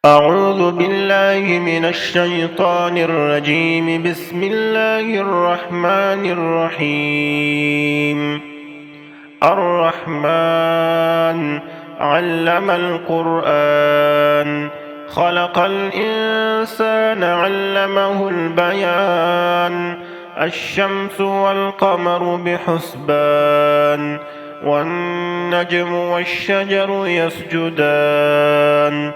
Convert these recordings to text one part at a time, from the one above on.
أعوذ بالله من الشيطان الرجيم. بسم الله الرحمن الرحيم. الرحمن علم القرآن، خلق الإنسان علمه البيان. الشمس والقمر بحسبان، والنجم والشجر يسجدان.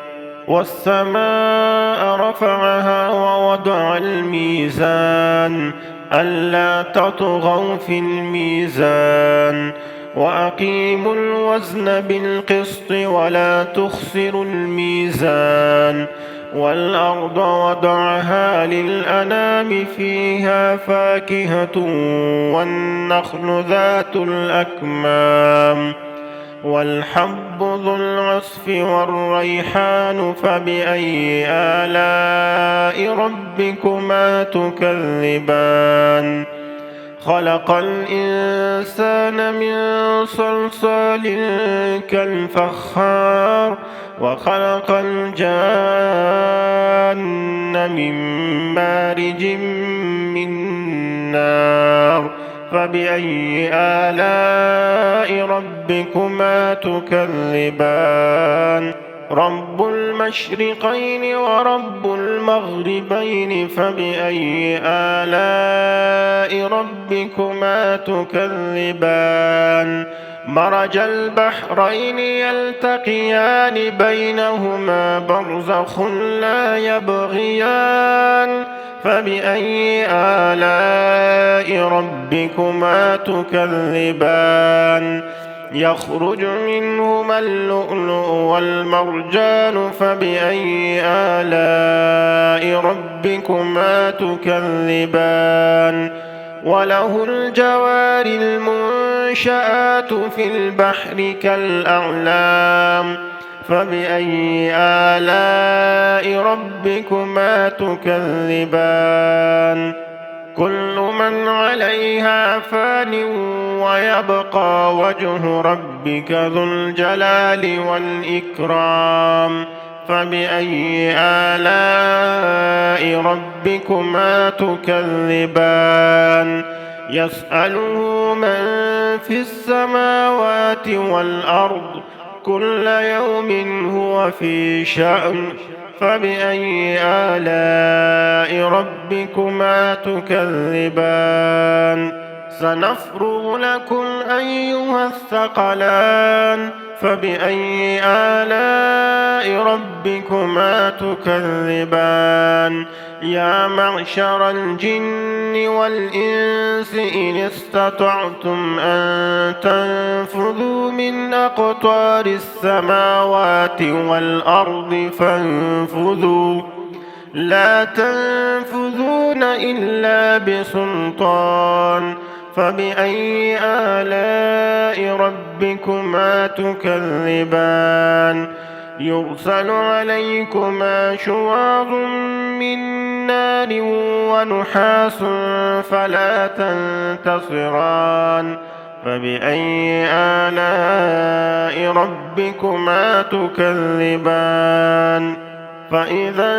والسماء رفعها ووضع الميزان، ألا تطغوا في الميزان، وأقيموا الوزن بالقسط ولا تخسروا الميزان. والأرض وضعها للأنام، فيها فاكهة والنخل ذات الأكمام، والحب ذو العصف والريحان. فبأي آلاء ربكما تكذبان؟ خلق الإنسان من صلصال كالفخار، وخلق الجان من مارج من نار. فبأي آلاء ربكما تكذبان؟ رب المشرقين ورب المغربين، فبأي آلاء ربكما تكذبان؟ مرج البحرين يلتقيان، بينهما برزخ لا يبغيان. فبأي آلاء ربكما تكذبان؟ يخرج منهما اللؤلؤ والمرجان. فبأي آلاء ربكما تكذبان؟ وله الجوار المنشآت في البحر كالأعلام. فبأي آلاء ربكما تكذبان؟ كل من عليها فان، ويبقى وجه ربك ذو الجلال والإكرام. فبأي آلاء ربكما تكذبان؟ يسأله من في السماوات والأرض، كل يوم هو في شأن. فبأي آلاء ربكما تكذبان؟ سنفرغ لكم أيها الثقلان. فبأي آلاء ربكما تكذبان؟ يا معشر الجن والإنس، إن استطعتم أن تنفذوا من أقطار السماوات والأرض فانفذوا، لا تنفذون إلا بسلطان. فبأي آلاء ربكما تكذبان؟ يرسل عليكما شواظ من نار ونحاس، فلا تنتصران. فبأي آلاء ربكما تكذبان؟ فإذا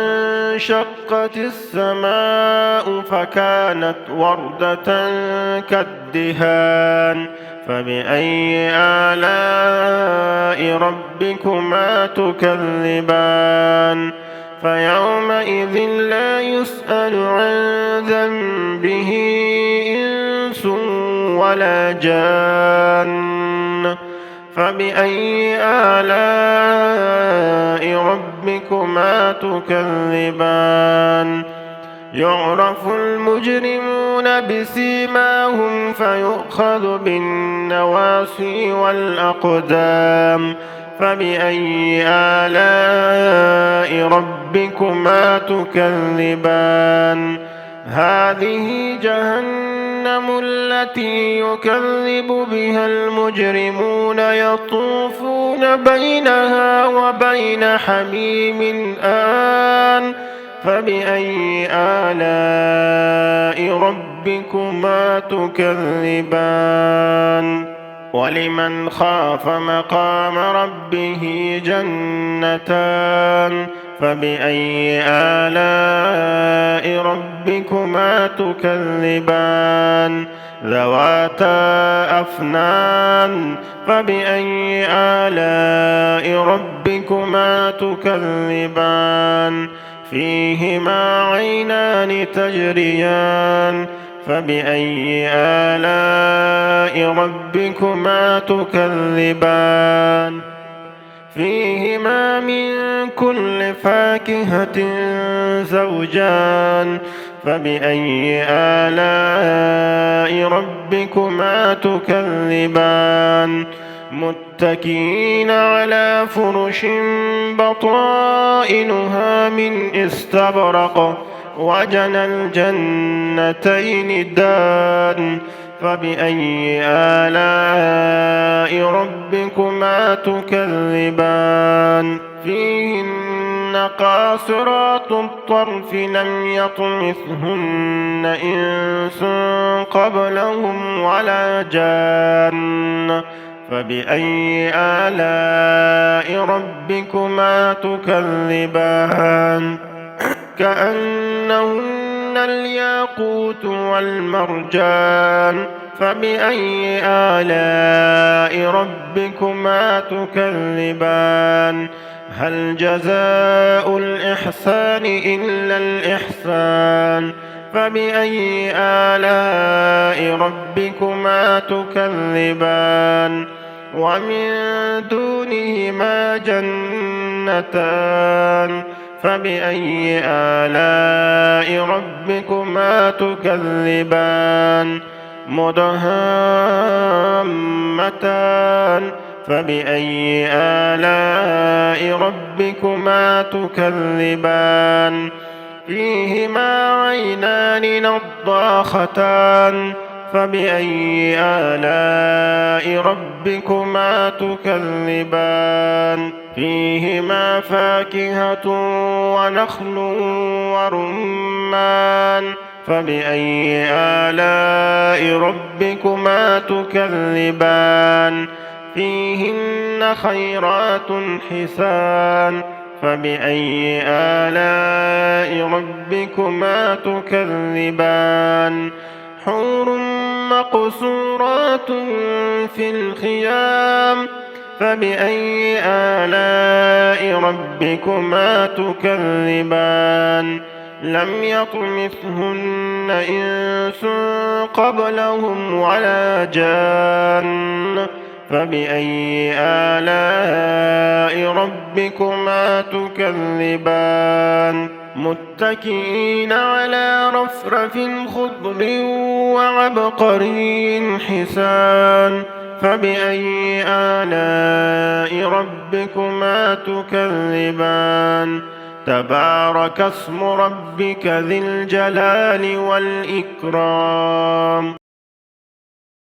انشقت السماء فكانت وردة كالدهان. فبأي آلاء ربكما تكذبان؟ فيومئذ لا يسأل عن ذنبه إنس ولا جان. فبأي آلاء ربكما تكذبان؟ يعرف المجرمون بسيماهم، فيؤخذ بالنواصي والأقدام. فبأي آلاء ربكما تكذبان؟ هذه جهنم التي يكذب بها المجرمون، يطوفون بينها وبين حميم آن. فبأي آلاء ربكما تكذبان؟ ولمن خاف مقام ربه جنتان، فبأي آلاء ربكما تكذبان ذواتا أفنان فبأي آلاء ربكما تكذبان فيهما عينان تجريان فبأي آلاء ربكما تكذبان فيهما من كل فاكهة زوجان فبأي آلاء ربكما تكذبان متكئين على فرش بطائنها من استبرق وجنى الجنتين دان فبأي آلاء ربكما تكذبان فيهن قاصرات الطرف لم يطمثهن إنس قبلهم ولا جان فبأي آلاء ربكما تكذبان كأنهن الياقوت والمرجان فبأي آلاء ربكما تكذبان هل جزاء الإحسان إلا الإحسان فبأي آلاء ربكما تكذبان ومن دونهما جنتان فبأي آلاء ربكما تكذبان مدهامتان فبأي آلاء ربكما تكذبان فيهما عينان نضاختان فبأي آلاء ربكما تكذبان فيهما فاكهة ونخل ورمان فبأي آلاء ربكما تكذبان فيهن خيرات حسان فبأي آلاء ربكما تكذبان حور مقصورات في الخيام فبأي آلاء ربكما تكذبان لم يطمثهن إنس قبلهم ولا جان فبأي آلاء ربكما تكذبان متكئين على رفرف خضر وعبقري حسان فبأي آلاء ربكما تكذبان تبارك اسم ربك ذي الجلال والإكرام